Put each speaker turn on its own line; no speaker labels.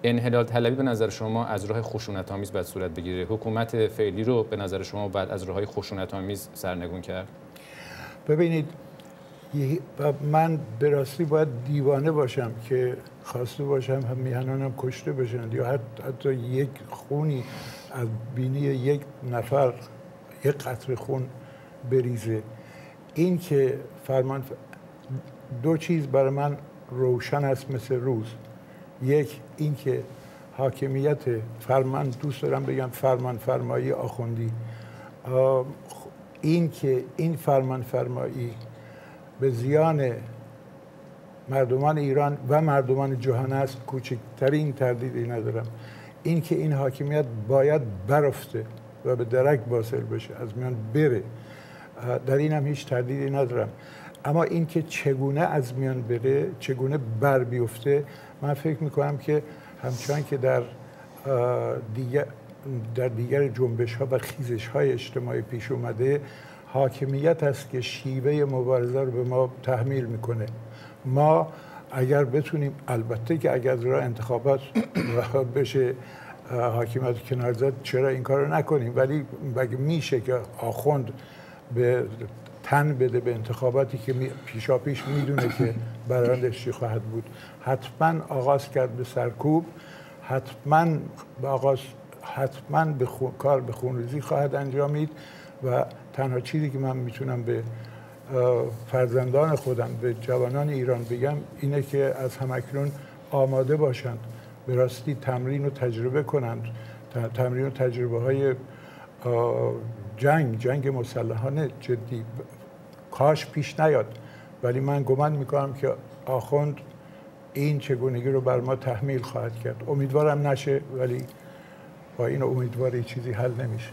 انحلال طلبی به نظر شما از راه خشونت‌آمیز باید صورت بگیره؟ حکومت فعلی رو به نظر شما باید از راه‌های خشونت‌آمیز سرنگون کرد؟
ببینید، من به راستی باید دیوانه باشم که خواسته باشم هم میهنانم کشته بشن یا حتی یک خونی از بینی یک نفر یک قطره خون بریزه. این که دو چیز برای من روشن است مثل روز. یک، این که حاکمیت دوست دارم بگم فرمان فرمایی آخوندی، این که این فرمان فرمایی به زیان مردمان ایران و مردمان جهان است، کوچکترین تردیدی ندارم. این که این حاکمیت باید برافته و به درک واصل بشه، از میان بره، در این هم هیچ تردیدی ندارم. اما این که چگونه از میان بره، چگونه بر بیفته، من فکر میکنم که همچنان که در دیگر جنبش ها و خیزش های اجتماعی پیش اومده، حاکمیت است که شیوه مبارزه رو به ما تحمیل میکنه. ما اگر بتونیم، البته که اگر از راه انتخابات بشه حاکمیت کنار زد، چرا این کار رو نکنیم؟ ولی اگه میشه که آخوند به تن بده به انتخاباتی که پیشاپیش میدونه که برندش چی خواهد بود، حتما آغاز کرد به سرکوب، حتما کار به خونریزی خواهد انجامید. و تنها چیزی که من میتونم به فرزندان خودم، به جوانان ایران بگم اینه که از همکنون آماده باشند، به راستی تمرین و تجربه کنند، تمرین و تجربه های جنگ مسلحانه جدی کاش پیش نیاد، ولی من گمان میکنم که آخوند این چگونگی رو بر ما تحمیل خواهد کرد. امیدوارم نشه، ولی با این امیدواری چیزی حل نمیشه.